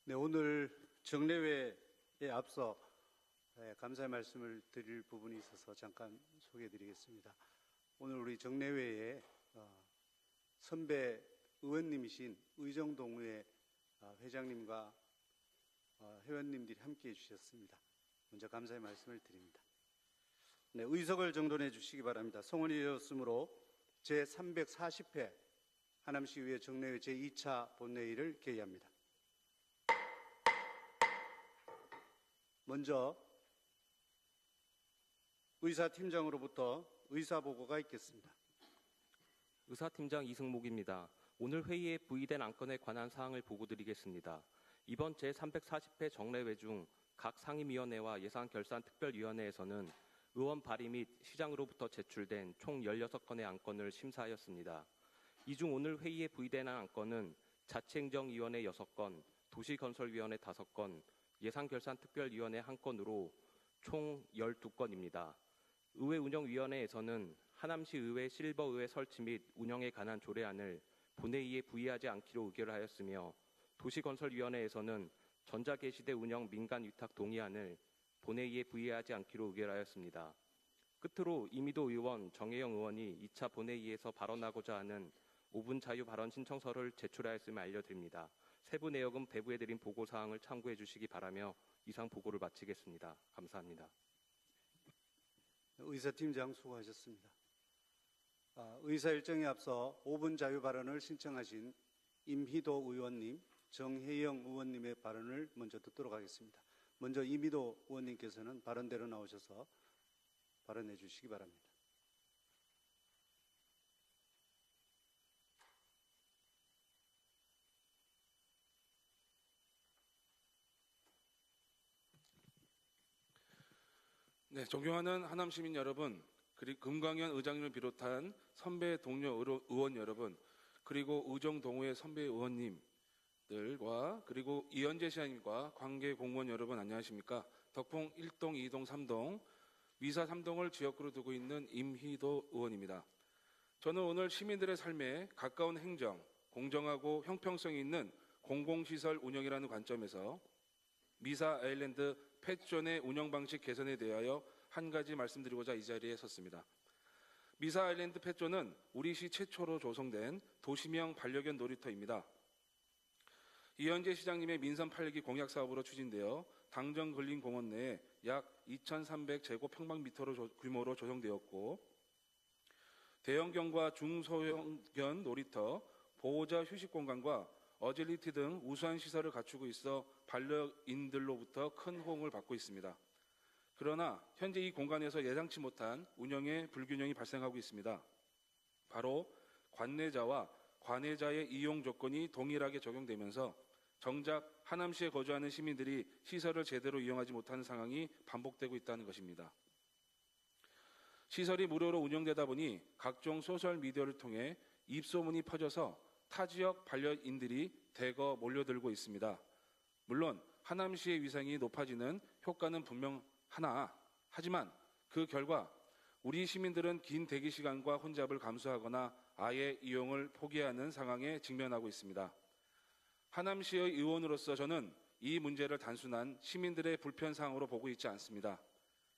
네, 오늘 정례회에 앞서 감사의 말씀을 드릴 부분이 있어서 잠깐 소개해 드리겠습니다. 오늘 우리 정례회에 선배 의원님이신 의정동의 회장님과 회원님들이 함께해 주셨습니다. 먼저 감사의 말씀을 드립니다. 네, 의석을 정돈해 주시기 바랍니다. 송원이 되었으므로 제340회 하남시의회 정례회 제2차 본회의를 개의합니다. 먼저 의사팀장으로부터 의사보고가 있겠습니다. 의사팀장 이승목입니다. 오늘 회의에 부의된 안건에 관한 사항을 보고드리겠습니다. 이번 제340회 정례회 중 각 상임위원회와 예산결산특별위원회에서는 의원 발의 및 시장으로부터 제출된 총 16건의 안건을 심사하였습니다. 이 중 오늘 회의에 부의된 안건은 자치행정위원회 6건, 도시건설위원회 5건, 예산결산특별위원회 1건으로 총 12건입니다. 의회운영위원회에서는 하남시의회 실버의회 설치 및 운영에 관한 조례안을 본회의에 부의하지 않기로 의결하였으며, 도시건설위원회에서는 전자게시대 운영 민간위탁 동의안을 본회의에 부의하지 않기로 의결하였습니다. 끝으로 이미도 의원, 정혜영 의원이 2차 본회의에서 발언하고자 하는 5분 자유 발언 신청서를 제출하였음을 알려드립니다. 세부 내역은 배부해드린 보고사항을 참고해 주시기 바라며 이상 보고를 마치겠습니다. 감사합니다. 의사팀장 수고하셨습니다. 의사 일정에 앞서 5분 자유 발언을 신청하신 임희도 의원님, 정혜영 의원님의 발언을 먼저 듣도록 하겠습니다. 먼저 임희도 의원님께서는 발언대로 나오셔서 발언해 주시기 바랍니다. 네, 존경하는 하남시민 여러분, 그리고 금광현 의장님을 비롯한 선배 동료 의원 여러분, 그리고 의정동호회 선배 의원님들과 그리고 이현재 시장님과 관계 공무원 여러분 안녕하십니까? 덕풍 1동, 2동, 3동, 미사 3동을 지역구로 두고 있는 임희도 의원입니다. 저는 오늘 시민들의 삶에 가까운 행정, 공정하고 형평성이 있는 공공시설 운영이라는 관점에서 미사 아일랜드 펫존의 운영 방식 개선에 대하여 한 가지 말씀드리고자 이 자리에 섰습니다. 미사 아일랜드 펫존은 우리 시 최초로 조성된 도시명 반려견 놀이터입니다. 이현재 시장님의 민선 8기 공약 사업으로 추진되어 당정 근린공원 내에 약 2,300제곱평방미터 규모로 조성되었고, 대형견과 중소형견 놀이터, 보호자 휴식공간과 어질리티 등 우수한 시설을 갖추고 있어 반려인들로부터 큰 호응을 받고 있습니다. 그러나 현재 이 공간에서 예상치 못한 운영의 불균형이 발생하고 있습니다. 바로 관내자와 관외자의 이용 조건이 동일하게 적용되면서 정작 하남시에 거주하는 시민들이 시설을 제대로 이용하지 못하는 상황이 반복되고 있다는 것입니다. 시설이 무료로 운영되다 보니 각종 소셜미디어를 통해 입소문이 퍼져서 타 지역 반려인들이 대거 몰려들고 있습니다. 물론 하남시의 위상이 높아지는 효과는 분명하나, 하지만 그 결과 우리 시민들은 긴 대기 시간과 혼잡을 감수하거나 아예 이용을 포기하는 상황에 직면하고 있습니다. 하남시의 의원으로서 저는 이 문제를 단순한 시민들의 불편사항으로 보고 있지 않습니다.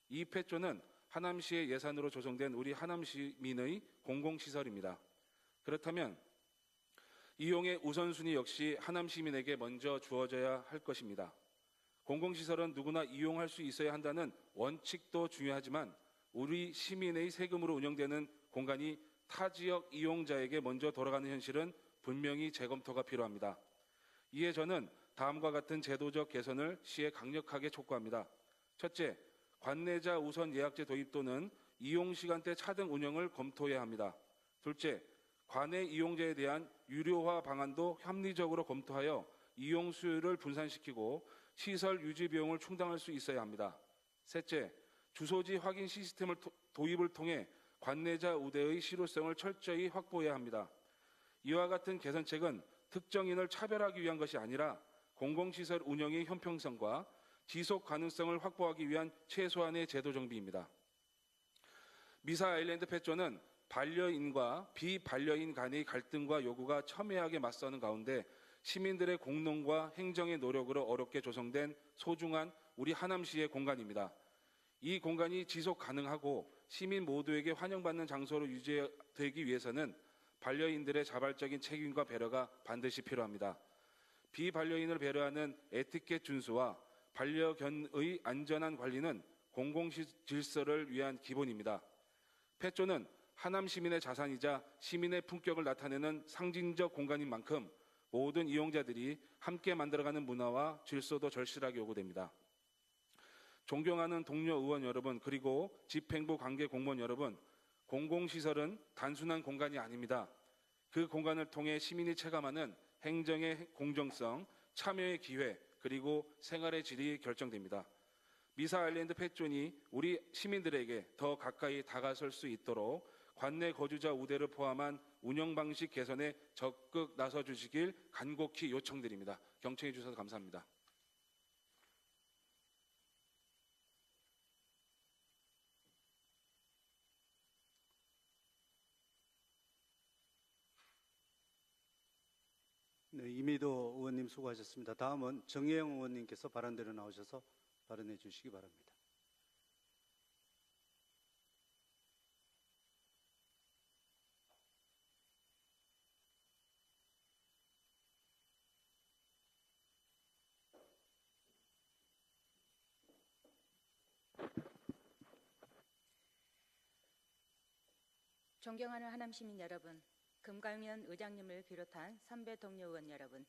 이 펫존은 하남시의 예산으로 조성된 우리 하남시민의 공공시설입니다. 그렇다면 이용의 우선순위 역시 하남시민에게 먼저 주어져야 할 것입니다. 공공시설은 누구나 이용할 수 있어야 한다는 원칙도 중요하지만 우리 시민의 세금으로 운영되는 공간이 타 지역 이용자에게 먼저 돌아가는 현실은 분명히 재검토가 필요합니다. 이에 저는 다음과 같은 제도적 개선을 시에 강력하게 촉구합니다. 첫째, 관내자 우선 예약제 도입 또는 이용시간대 차등 운영을 검토해야 합니다. 둘째, 관내 이용자에 대한 유료화 방안도 합리적으로 검토하여 이용 수요를 분산시키고 시설 유지 비용을 충당할 수 있어야 합니다. 셋째, 주소지 확인 시스템을 도입을 통해 관내자 우대의 실효성을 철저히 확보해야 합니다. 이와 같은 개선책은 특정인을 차별하기 위한 것이 아니라 공공시설 운영의 형평성과 지속 가능성을 확보하기 위한 최소한의 제도 정비입니다. 미사 아일랜드 펫존은 반려인과 비반려인 간의 갈등과 요구가 첨예하게 맞서는 가운데 시민들의 공론과 행정의 노력으로 어렵게 조성된 소중한 우리 하남시의 공간입니다. 이 공간이 지속 가능하고 시민 모두에게 환영받는 장소로 유지되기 위해서는 반려인들의 자발적인 책임과 배려가 반드시 필요합니다. 비반려인을 배려하는 에티켓 준수와 반려견의 안전한 관리는 공공질서를 위한 기본입니다. 펫존은 하남 시민의 자산이자 시민의 품격을 나타내는 상징적 공간인 만큼 모든 이용자들이 함께 만들어가는 문화와 질서도 절실하게 요구됩니다. 존경하는 동료 의원 여러분, 그리고 집행부 관계 공무원 여러분, 공공시설은 단순한 공간이 아닙니다. 그 공간을 통해 시민이 체감하는 행정의 공정성, 참여의 기회, 그리고 생활의 질이 결정됩니다. 미사 아일랜드 펫존이 우리 시민들에게 더 가까이 다가설 수 있도록 관내 거주자 우대를 포함한 운영 방식 개선에 적극 나서 주시길 간곡히 요청드립니다. 경청해 주셔서 감사합니다. 네, 이미도 의원님 수고하셨습니다. 다음은 정혜영 의원님께서 발언대로 나오셔서 발언해 주시기 바랍니다. 존경하는 하남 시민 여러분, 금강현 의장님을 비롯한 선배 동료 의원 여러분,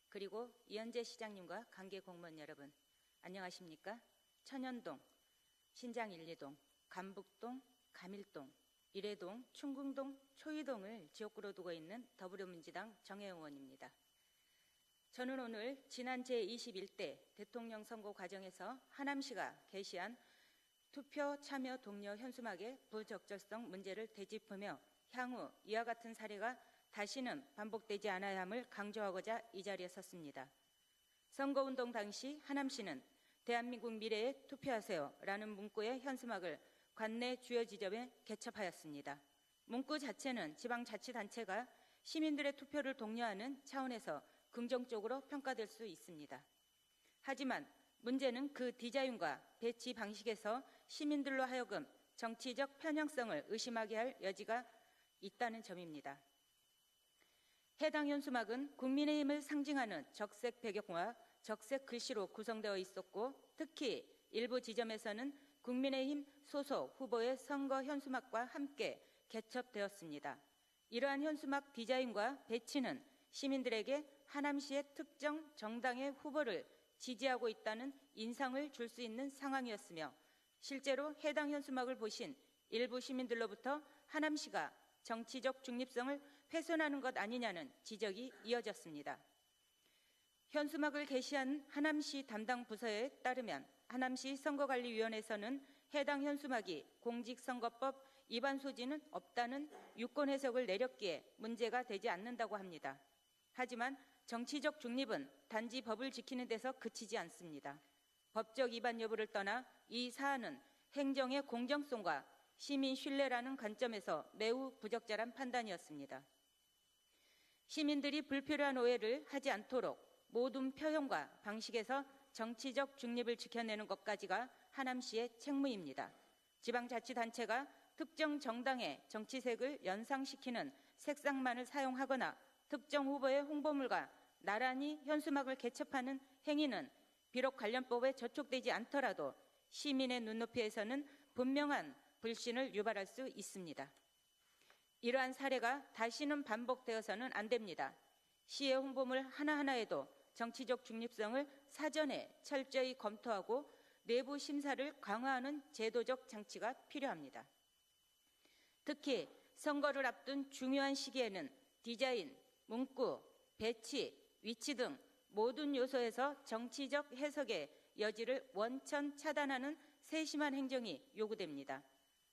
그리고 이현재 시장님과 관계 공무원 여러분, 안녕하십니까? 천연동, 신장 1, 2동, 감북동, 감일동, 이래동, 충궁동, 초이동을 지역구로 두고 있는 더불어민주당 정혜영 의원입니다. 저는 오늘 지난 제21대 대통령 선거 과정에서 하남시가 게시한 투표 참여 동료 현수막의 부적절성 문제를 되짚으며 향후 이와 같은 사례가 다시는 반복되지 않아야 함을 강조하고자 이 자리에 섰습니다. 선거운동 당시 하남시는 대한민국 미래에 투표하세요 라는 문구의 현수막을 관내 주요 지점에 개첩하였습니다. 문구 자체는 지방자치단체가 시민들의 투표를 독려하는 차원에서 긍정적으로 평가될 수 있습니다. 하지만 문제는 그 디자인과 배치 방식에서 시민들로 하여금 정치적 편향성을 의심하게 할 여지가 있다는 점입니다. 해당 현수막은 국민의힘을 상징하는 적색 배경과 적색 글씨로 구성되어 있었고, 특히 일부 지점에서는 국민의힘 소속 후보의 선거 현수막과 함께 개첩되었습니다. 이러한 현수막 디자인과 배치는 시민들에게 하남시의 특정 정당의 후보를 지지하고 있다는 인상을 줄 수 있는 상황이었으며, 실제로 해당 현수막을 보신 일부 시민들로부터 하남시가 정치적 중립성을 훼손하는 것 아니냐는 지적이 이어졌습니다. 현수막을 게시한 하남시 담당 부서에 따르면 하남시 선거관리위원회에서는 해당 현수막이 공직선거법 위반 소지는 없다는 유권 해석을 내렸기에 문제가 되지 않는다고 합니다. 하지만 정치적 중립은 단지 법을 지키는 데서 그치지 않습니다. 법적 위반 여부를 떠나 이 사안은 행정의 공정성과 시민 신뢰라는 관점에서 매우 부적절한 판단이었습니다. 시민들이 불필요한 오해를 하지 않도록 모든 표현과 방식에서 정치적 중립을 지켜내는 것까지가 하남시의 책무입니다. 지방자치단체가 특정 정당의 정치색을 연상시키는 색상만을 사용하거나 특정 후보의 홍보물과 나란히 현수막을 개첩하는 행위는 비록 관련법에 저촉되지 않더라도 시민의 눈높이에서는 분명한 불신을 유발할 수 있습니다. 이러한 사례가 다시는 반복되어서는 안 됩니다. 시의 홍보물 하나하나에도 정치적 중립성을 사전에 철저히 검토하고 내부 심사를 강화하는 제도적 장치가 필요합니다. 특히 선거를 앞둔 중요한 시기에는 디자인, 문구, 배치, 위치 등 모든 요소에서 정치적 해석의 여지를 원천 차단하는 세심한 행정이 요구됩니다.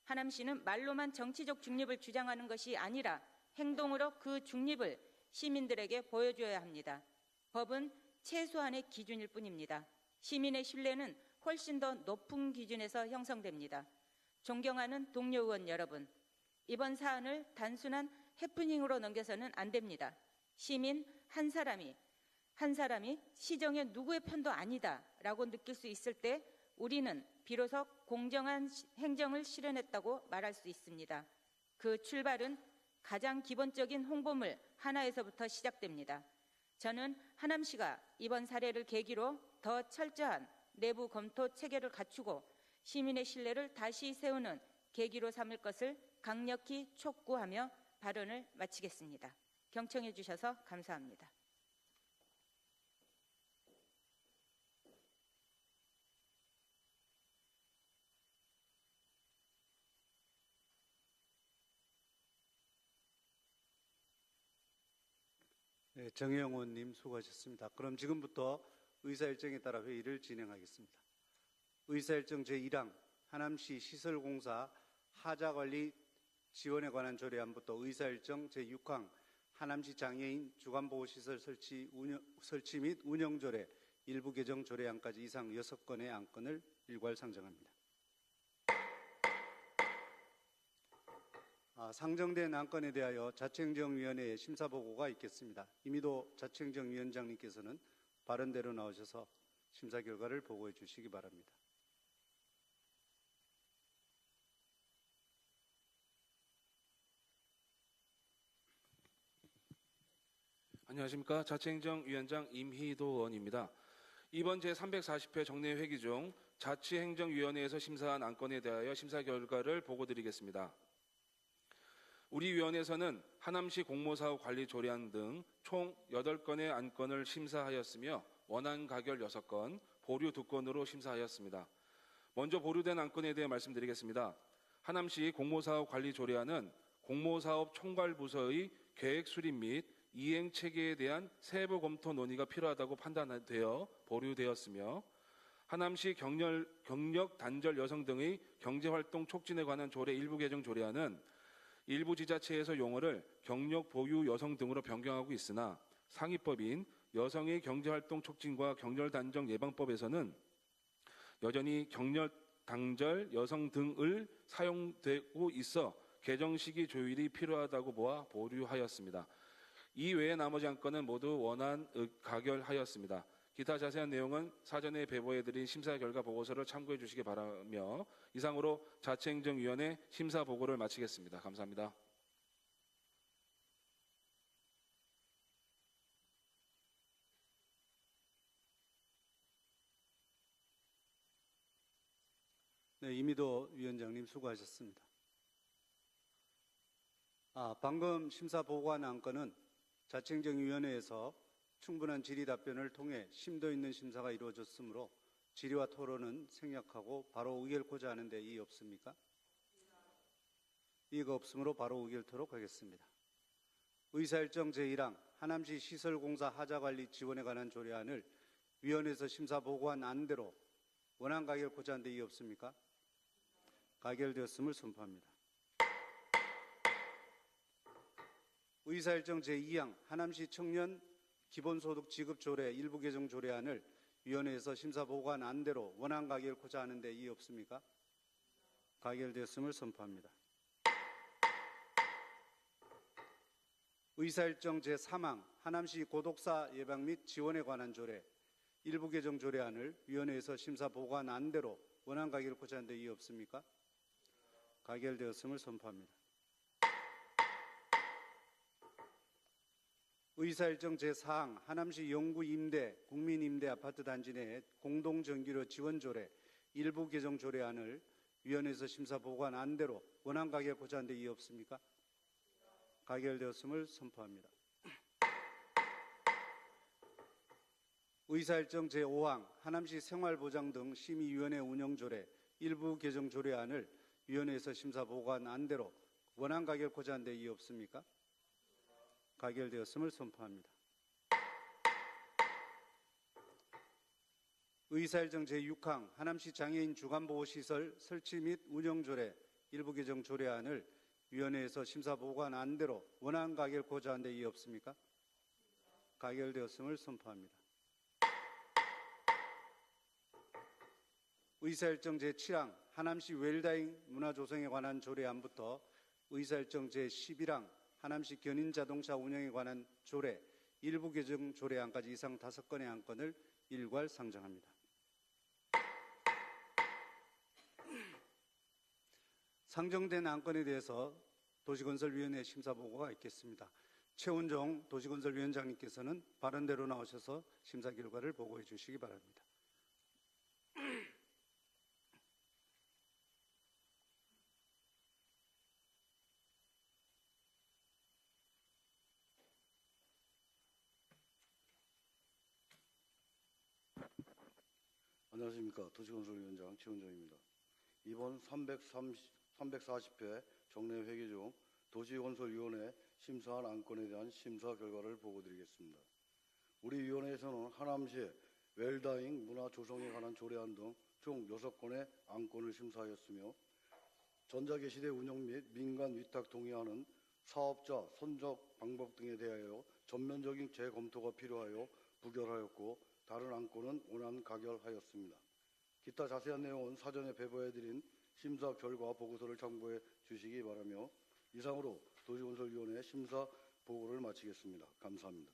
하남시는 말로만 정치적 중립을 주장하는 것이 아니라 행동으로 그 중립을 시민들에게 보여줘야 합니다. 법은 최소한의 기준일 뿐입니다. 시민의 신뢰는 훨씬 더 높은 기준에서 형성됩니다. 존경하는 동료 의원 여러분, 이번 사안을 단순한 해프닝으로 넘겨서는 안 됩니다. 시민 한 사람이 한 사람이 시정의 누구의 편도 아니다라고 느낄 수 있을 때 우리는 비로소 공정한 행정을 실현했다고 말할 수 있습니다. 그 출발은 가장 기본적인 홍보물 하나에서부터 시작됩니다. 저는 하남시가 이번 사례를 계기로 더 철저한 내부 검토 체계를 갖추고 시민의 신뢰를 다시 세우는 계기로 삼을 것을 강력히 촉구하며 발언을 마치겠습니다. 경청해 주셔서 감사합니다. 네, 정혜영 의원님 수고하셨습니다. 그럼 지금부터 의사일정에 따라 회의를 진행하겠습니다. 의사일정 제1항 하남시 시설공사 하자관리 지원에 관한 조례안부터 의사일정 제6항 하남시 장애인 주간보호시설 설치 및 운영조례 일부 개정 조례안까지 이상 6건의 안건을 일괄 상정합니다. 상정된 안건에 대하여 자치행정위원회의 심사보고가 있겠습니다. 이미도 자치행정위원장님께서는 발언대로 나오셔서 심사 결과를 보고해 주시기 바랍니다. 안녕하십니까. 자치행정위원장 임희도 의원입니다. 이번 제340회 정례 회기 중 자치행정위원회에서 심사한 안건에 대하여 심사 결과를 보고드리겠습니다. 우리 위원회에서는 하남시 공모사업 관리 조례안 등 총 8건의 안건을 심사하였으며 원안 가결 6건, 보류 2건으로 심사하였습니다. 먼저 보류된 안건에 대해 말씀드리겠습니다. 하남시 공모사업 관리 조례안은 공모사업 총괄부서의 계획 수립 및 이행 체계에 대한 세부 검토 논의가 필요하다고 판단되어 보류되었으며 하남시 경력 단절 여성 등의 경제활동 촉진에 관한 조례 일부 개정 조례안은 일부 지자체에서 용어를 경력 보유 여성 등으로 변경하고 있으나 상위법인 여성의 경제활동 촉진과 경렬단절 예방법에서는 여전히 경력 단절 여성 등을 사용되고 있어 개정 시기 조율이 필요하다고 보아 보류하였습니다. 이 외의 나머지 안건은 모두 원안 가결하였습니다. 기타 자세한 내용은 사전에 배부해드린 심사 결과 보고서를 참고해 주시기 바라며 이상으로 자치행정위원회 심사 보고를 마치겠습니다. 감사합니다. 네, 이미도 위원장님 수고하셨습니다. 방금 심사 보고한 안건은 자치행정위원회에서 충분한 질의 답변을 통해 심도 있는 심사가 이루어졌으므로 질의와 토론은 생략하고 바로 의결코자 하는 데 이의 없습니까? 이의가 없으므로 바로 의결토록 하겠습니다. 의사일정 제1항 하남시 시설공사 하자관리 지원에 관한 조례안을 위원회에서 심사 보고한 안대로 원안 가결코자 하는 데 이의 없습니까? 가결되었음을 선포합니다. 의사일정 제2항 하남시 청년 기본소득 지급 조례 일부 개정 조례안을 위원회에서 심사 보고한 안대로 원안 가결코자 하는 데 이의 없습니까? 가결되었음을 선포합니다. 의사일정 제3항 하남시 고독사 예방 및 지원에 관한 조례 일부 개정 조례안을 위원회에서 심사 보고한 안대로 원안 가결코자 하는 데 이의 없습니까? 가결되었음을 선포합니다. 의사일정 제4항 하남시 영구 임대 국민임대 아파트 단지 내 공동전기료 지원조례 일부 개정 조례안을 위원회에서 심사 보고한 안대로 원안 가결코자 하는 데 이의 없습니까? 가결되었음을 선포합니다. 의사일정 제5항 하남시 생활보장 등 심의위원회 운영조례 일부 개정 조례안을 위원회에서 심사 보고한 안대로 원안 가결코자 하는 데 이의 없습니까? 가결되었음을 선포합니다. 의사일정 제6항 하남시 장애인 주간보호시설 설치 및 운영조례 일부 개정 조례안을 위원회에서 심사 보고한 안대로 원안 가결코자 하는 데 이의 없습니까? 가결되었음을 선포합니다. 의사일정 제7항 하남시 웰다잉 문화조성에 관한 조례안부터 의사일정 제11항 하남시 견인자동차 운영에 관한 조례 일부 개정 조례안까지 이상 5건의 안건을 일괄 상정합니다. 상정된 안건에 대해서 도시건설위원회 심사보고가 있겠습니다. 최원종 도시건설위원장님께서는 발언대로 나오셔서 심사 결과를 보고해 주시기 바랍니다. 안녕하십니까. 도시건설위원장 최원종입니다. 이번 340회 정례회기 중 도시건설위원회 심사한 안건에 대한 심사 결과를 보고드리겠습니다. 우리 위원회에서는 하남시 웰다잉 문화 조성에 관한 조례안 등 총 6건의 안건을 심사하였으며 전자게시대 운영 및 민간 위탁 동의하는 사업자 선적 방법 등에 대하여 전면적인 재검토가 필요하여 부결하였고 다른 안건은 원안 가결하였습니다. 기타 자세한 내용은 사전에 배부해드린 심사 결과 보고서를 참고해 주시기 바라며 이상으로 도시건설위원회 심사 보고를 마치겠습니다. 감사합니다.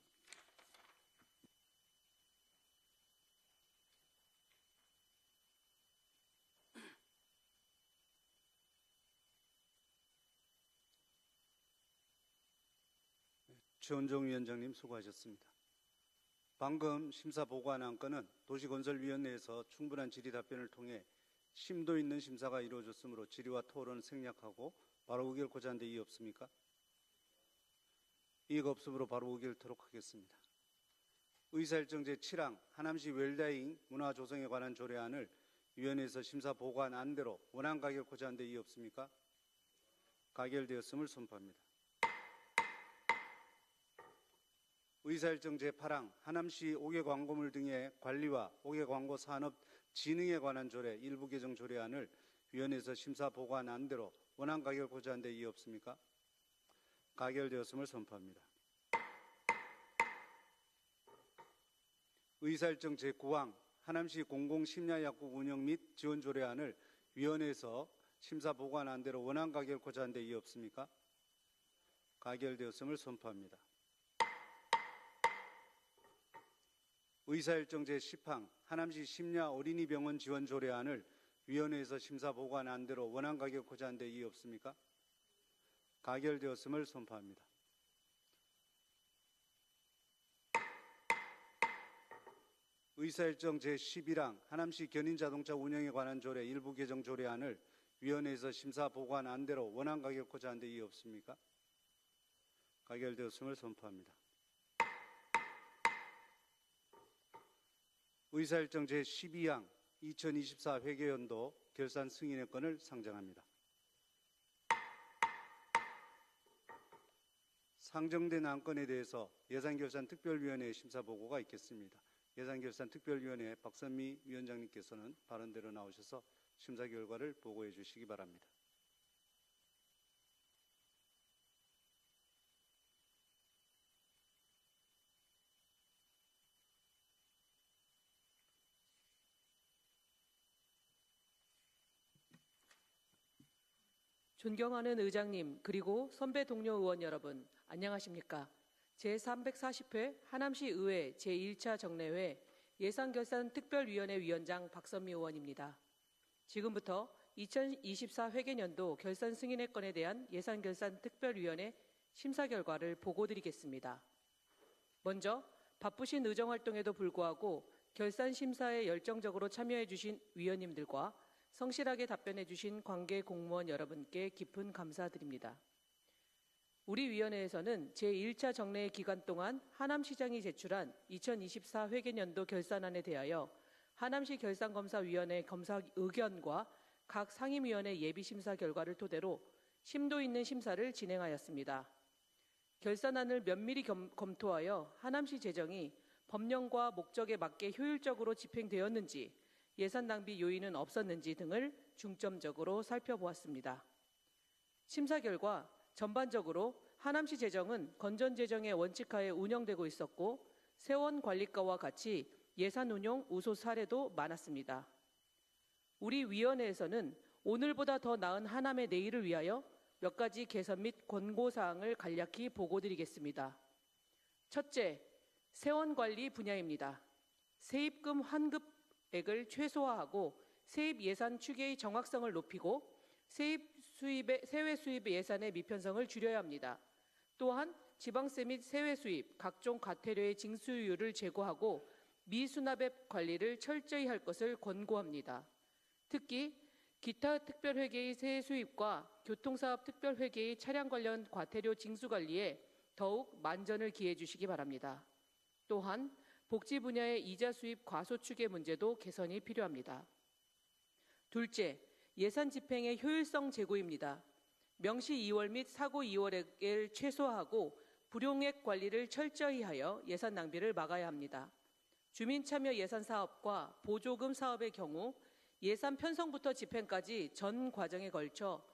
최원종 위원장님 수고하셨습니다. 방금 심사 보고한 안건은 도시건설위원회에서 충분한 질의 답변을 통해 심도 있는 심사가 이루어졌으므로 질의와 토론을 생략하고 바로 의결 고지한 데 이의 없습니까? 이의가 없으므로 바로 의결토록 하겠습니다. 의사일정 제7항 하남시 웰다잉 문화조성에 관한 조례안을 위원회에서 심사 보고한 안대로 원안 가결 고지한 데 이의 없습니까? 가결되었음을 선포합니다. 의사일정 제8항 하남시 옥외광고물 등의 관리와 옥외광고 산업 진흥에 관한 조례 일부 개정 조례안을 위원회에서 심사 보고한 안대로 원안 가결 고지한 데 이의 없습니까? 가결되었음을 선포합니다. 의사일정 제9항 하남시 공공심야약국 운영 및 지원 조례안을 위원회에서 심사 보고한 안대로 원안 가결 고지한 데 이의 없습니까? 가결되었음을 선포합니다. 의사일정 제10항 하남시 심야 어린이병원 지원 조례안을 위원회에서 심사 보고한 안대로 원안 가결 고지한 데 이의 없습니까? 가결되었음을 선포합니다. 의사일정 제11항 하남시 견인자동차 운영에 관한 조례 일부 개정 조례안을 위원회에서 심사 보고한 안대로 원안 가결 고지한 데 이의 없습니까? 가결되었음을 선포합니다. 의사일정 제12항 2024 회계연도 결산 승인의 건을 상정합니다. 상정된 안건에 대해서 예산결산특별위원회 심사보고가 있겠습니다. 예산결산특별위원회 박선미 위원장님께서는 발언대로 나오셔서 심사 결과를 보고해 주시기 바랍니다. 존경하는 의장님 그리고 선배 동료 의원 여러분 안녕하십니까? 제340회 하남시 의회 제1차 정례회 예산결산특별위원회 위원장 박선미 의원입니다. 지금부터 2024 회계년도 결산 승인의 건에 대한 예산결산특별위원회 심사 결과를 보고드리겠습니다. 먼저 바쁘신 의정활동에도 불구하고 결산 심사에 열정적으로 참여해 주신 위원님들과 성실하게 답변해 주신 관계 공무원 여러분께 깊은 감사드립니다. 우리 위원회에서는 제1차 정례 기간 동안 하남시장이 제출한 2024 회계년도 결산안에 대하여 하남시 결산검사위원회 검사 의견과 각 상임위원회 예비심사 결과를 토대로 심도 있는 심사를 진행하였습니다. 결산안을 면밀히 검토하여 하남시 재정이 법령과 목적에 맞게 효율적으로 집행되었는지 예산 낭비 요인은 없었는지 등을 중점적으로 살펴보았습니다. 심사 결과 전반적으로 하남시 재정은 건전재정의 원칙하에 운영되고 있었고 세원 관리과와 같이 예산 운용 우수 사례도 많았습니다. 우리 위원회에서는 오늘보다 더 나은 하남의 내일을 위하여 몇 가지 개선 및 권고사항을 간략히 보고드리겠습니다. 첫째, 세원관리 분야입니다. 세입금 환급액을 최소화하고 세입 예산 추계의 정확성을 높이고 세외 수입 예산의 미편성을 줄여야 합니다. 또한 지방세 및 세외 수입, 각종 과태료의 징수율을 제고하고 미수납액 관리를 철저히 할 것을 권고합니다. 특히 기타 특별회계의 세외 수입과 교통사업 특별회계의 차량 관련 과태료 징수 관리에 더욱 만전을 기해 주시기 바랍니다. 또한 복지 분야의 이자 수입 과소축의 문제도 개선이 필요합니다. 둘째, 예산 집행의 효율성 제고입니다. 명시 2월 및 사고 2월액을 최소화하고 불용액 관리를 철저히 하여 예산 낭비를 막아야 합니다. 주민참여 예산 사업과 보조금 사업의 경우 예산 편성부터 집행까지 전 과정에 걸쳐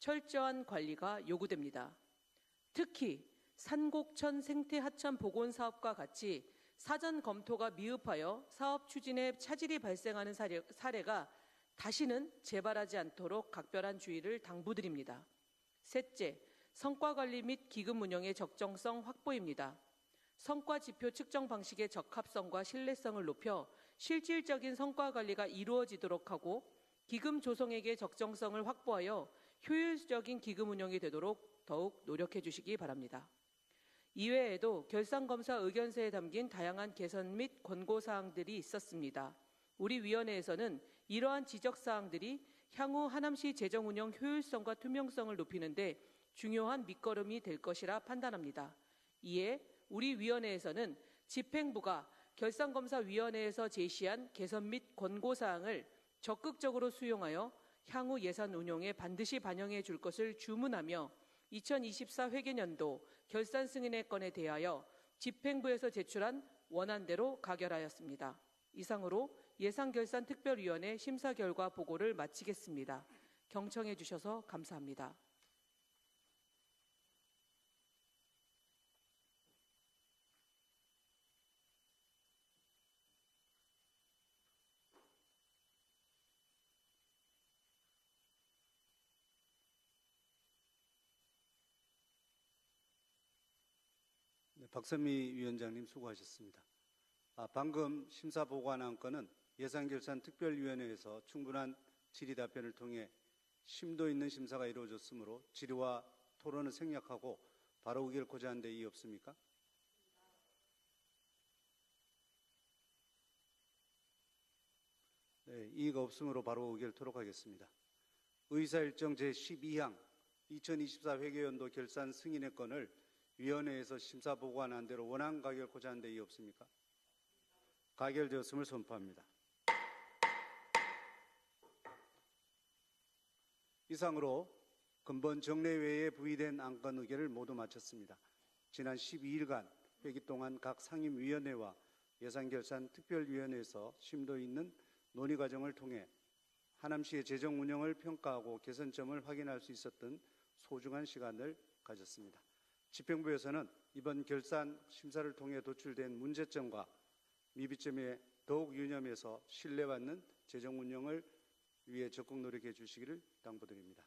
철저한 관리가 요구됩니다. 특히 산곡천 생태하천 복원 사업과 같이 사전 검토가 미흡하여 사업 추진에 차질이 발생하는 사례가 다시는 재발하지 않도록 각별한 주의를 당부드립니다. 셋째, 성과관리 및 기금 운영의 적정성 확보입니다. 성과 지표 측정 방식의 적합성과 신뢰성을 높여 실질적인 성과 관리가 이루어지도록 하고 기금 조성액의 적정성을 확보하여 효율적인 기금 운영이 되도록 더욱 노력해 주시기 바랍니다. 이외에도 결산검사 의견서에 담긴 다양한 개선 및 권고사항들이 있었습니다. 우리 위원회에서는 이러한 지적사항들이 향후 하남시 재정운영 효율성과 투명성을 높이는 데 중요한 밑거름이 될 것이라 판단합니다. 이에 우리 위원회에서는 집행부가 결산검사위원회에서 제시한 개선 및 권고사항을 적극적으로 수용하여 향후 예산 운용에 반드시 반영해 줄 것을 주문하며 2024 회계년도 결산 승인의 건에 대하여 집행부에서 제출한 원안대로 가결하였습니다. 이상으로 예산결산특별위원회 심사 결과 보고를 마치겠습니다. 경청해 주셔서 감사합니다. 네, 박선미 위원장님 수고하셨습니다. 방금 심사 보고한 건은 예산결산특별위원회에서 충분한 질의 답변을 통해 심도 있는 심사가 이루어졌으므로 질의와 토론을 생략하고 바로 의결코자 하는 데 이의 없습니까? 네, 이의가 없으므로 바로 의결토록 하겠습니다. 의사일정 제12항 2024 회계연도 결산 승인의 건을 위원회에서 심사 보고한 대로 원안 가결코자 하는 데 이의 없습니까? 가결되었음을 선포합니다. 이상으로 근본 정례회에 부의된 안건 의결을 모두 마쳤습니다. 지난 12일간 회기 동안 각 상임위원회와 예산결산특별위원회에서 심도 있는 논의 과정을 통해 하남시의 재정 운영을 평가하고 개선점을 확인할 수 있었던 소중한 시간을 가졌습니다. 집행부에서는 이번 결산 심사를 통해 도출된 문제점과 미비점에 더욱 유념해서 신뢰받는 재정 운영을 위해 적극 노력해 주시기를 당부드립니다.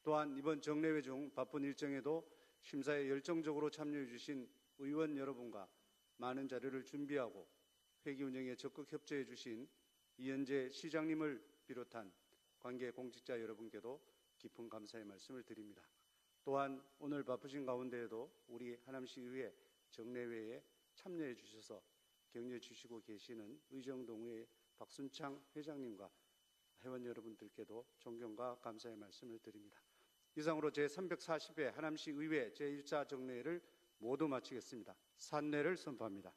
또한 이번 정례회 중 바쁜 일정에도 심사에 열정적으로 참여해 주신 의원 여러분과 많은 자료를 준비하고 회기 운영에 적극 협조해 주신 이현재 시장님을 비롯한 관계 공직자 여러분께도 깊은 감사의 말씀을 드립니다. 또한 오늘 바쁘신 가운데에도 우리 하남시의회 정례회에 참여해 주셔서 격려해 주시고 계시는 의정동의 박순창 회장님과 회원 여러분들께도 존경과 감사의 말씀을 드립니다. 이상으로 제340회 하남시 의회 제1차 정례회를 모두 마치겠습니다. 산례를 선포합니다.